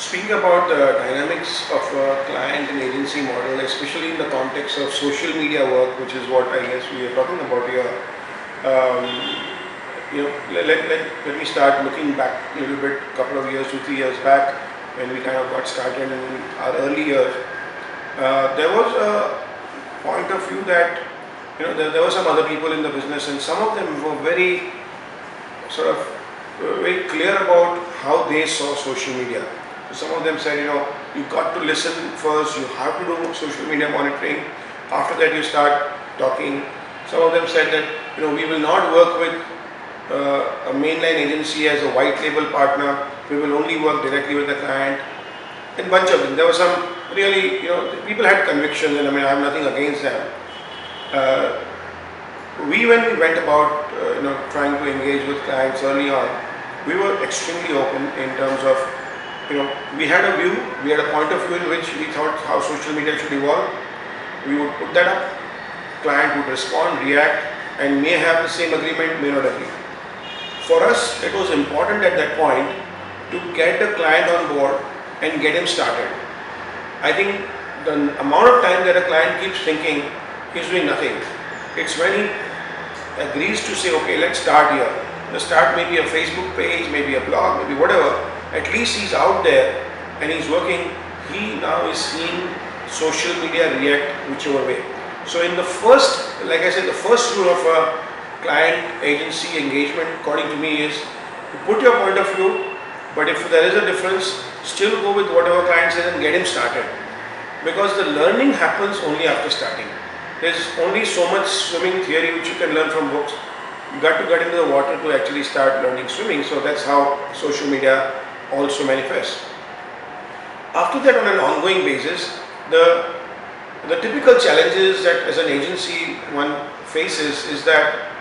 Speaking about the dynamics of a client and agency model, especially in the context of social media work, which is what I guess we are talking about here, um, let me start looking back a little bit, couple of years, 2, 3 years back, when we kind of got started in our early years. There was a point of view that there were some other people in the business, and some of them were very sort of very clear about how they saw social media. So some of them said, you got to listen first, you have to do social media monitoring. After that, you start talking. Some of them said that, we will not work with a mainline agency as a white label partner. We will only work directly with the client. And bunch of them. There were some really, people had convictions, and I have nothing against them. Uh, when we went about trying to engage with clients early on, we were extremely open in terms of we had a view, we had a point of view in which we thought how social media should evolve. We would put that up, client would respond, react, and may have the same agreement, may not agree. For us, it was important at that point to get the client on board and get him started. I think the amount of time that a client keeps thinking he's doing nothing, it's when he agrees to say, okay, let's start here. Let's start maybe a Facebook page, maybe a blog, maybe whatever. At least he's out there and he's working. He now is seeing social media react whichever way. So in the first, like I said, the first rule of a client agency engagement, according to me, is to put your point of view, but if there is a difference, still go with whatever client says and get him started. Because the learning happens only after starting. There's only so much swimming theory which you can learn from books. You got to get into the water to actually start learning swimming. So that's how social media also manifests. After that, on an ongoing basis, the typical challenges that as an agency one faces is that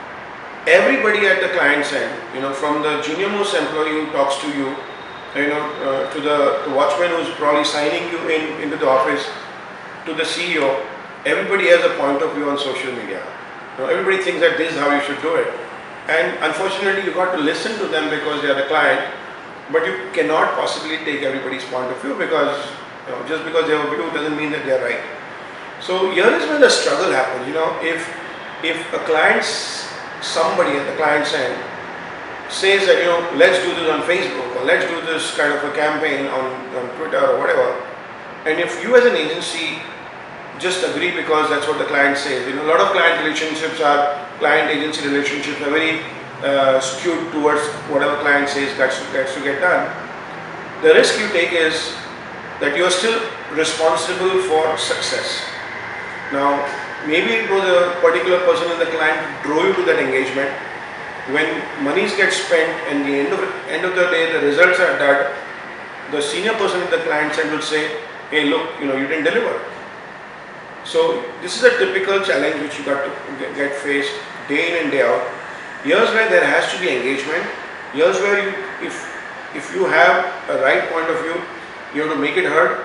everybody at the client's end, from the junior most employee who talks to you, to the watchman who's probably signing you into the office, to the CEO, everybody has a point of view on social media. Everybody thinks that this is how you should do it. And unfortunately, you got to listen to them because they are the client, but you cannot possibly take everybody's point of view because just because they have a view doesn't mean that they are right. So here is where the struggle happens. If a client's somebody at the client's end says that let's do this on Facebook or let's do this kind of a campaign on Twitter or whatever, and if you as an agency just agree because that's what the client says, a lot of client agency relationships are very skewed towards whatever client says gets to get done. The risk you take is that you are still responsible for success. Now, maybe it was a particular person in the client who drove you to that engagement. When monies get spent and the end of the day the results are that, the senior person in the client side will say, hey look, you didn't deliver. So this is a typical challenge which you got to get faced day in and day out. Here's where there has to be engagement. Here's where if you have a right point of view, you have to make it heard.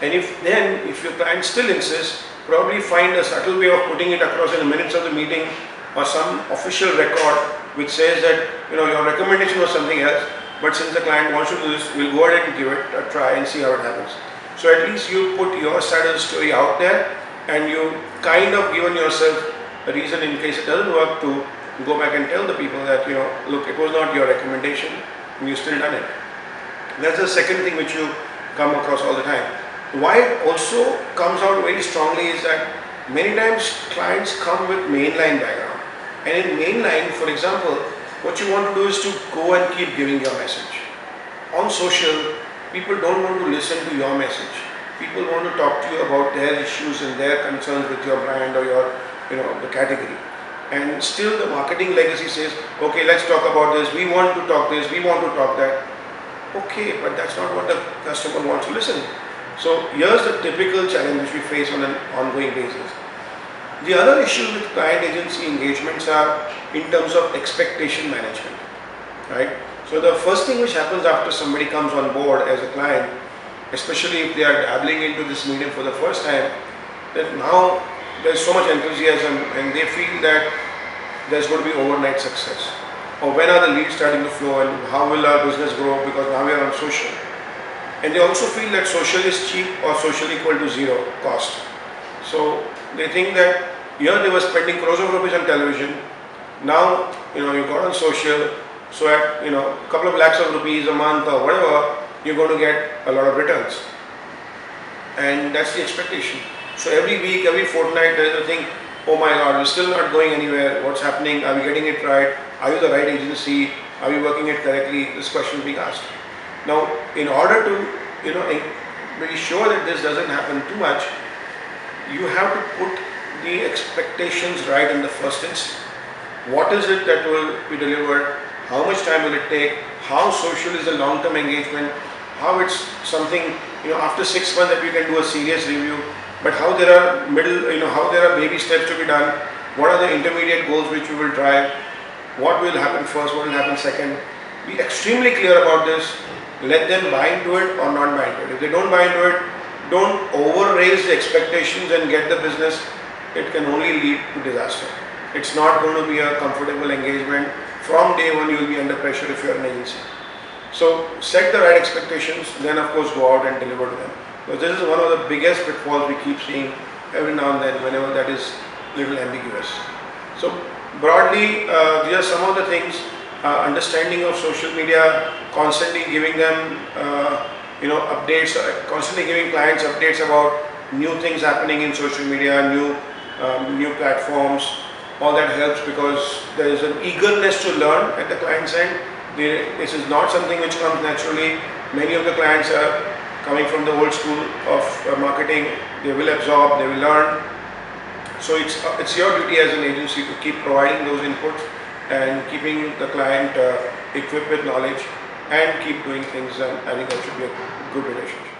And if your client still insists, probably find a subtle way of putting it across in the minutes of the meeting or some official record which says that your recommendation was something else, but since the client wants to do this, we'll go ahead and give it a try and see how it happens. So at least you put your side of the story out there and you kind of given yourself a reason in case it doesn't work to go back and tell the people that look, it was not your recommendation and you still done it. That's the second thing which you come across all the time. Why it also comes out very strongly is that many times clients come with mainline background, and in mainline, for example, what you want to do is to go and keep giving your message. On social, people don't want to listen to your message. People want to talk to you about their issues and their concerns with your brand or your the category. And still the marketing legacy says, okay, let's talk about this, we want to talk this, we want to talk that. Okay, but that's not what the customer wants to listen. So here's the typical challenge which we face on an ongoing basis. The other issue with client agency engagements are in terms of expectation management, right? So the first thing which happens after somebody comes on board as a client, especially if they are dabbling into this medium for the first time, that now there's so much enthusiasm and they feel that there's going to be overnight success. Or when are the leads starting to flow and how will our business grow because now we are on social. and they also feel that social is cheap or social equal to zero cost. So they think that here they were spending crores of rupees on television. Now you got on social, so at a couple of lakhs of rupees a month or whatever, you're going to get a lot of returns, and that's the expectation. So every week, every fortnight, there is a thing. Oh my God, we're still not going anywhere. What's happening? Are we getting it right? Are you the right agency? Are we working it correctly? This question is being asked. Now, in order to be sure that this doesn't happen too much, you have to put the expectations right in the first instance. What is it that will be delivered? How much time will it take? How social is the long-term engagement? How it's something, after 6 months that we can do a serious review, but how there are how there are baby steps to be done. What are the intermediate goals which we will drive? What will happen first? What will happen second? Be extremely clear about this. Let them buy into it or not buy into it. If they don't buy into it, don't over raise the expectations and get the business. It can only lead to disaster. It's not going to be a comfortable engagement. From day one, you will be under pressure if you are an agency. So set the right expectations, then of course go out and deliver to them. Because this is one of the biggest pitfalls we keep seeing every now and then, whenever that is little ambiguous. So broadly, these are some of the things. Understanding of social media, constantly giving them updates, constantly giving clients updates about new things happening in social media, new platforms. All that helps because there is an eagerness to learn at the client's end. This is not something which comes naturally. Many of the clients are coming from the old school of marketing. They will absorb, they will learn. So it's your duty as an agency to keep providing those inputs and keeping the client equipped with knowledge and keep doing things, and I think that should be a good relationship.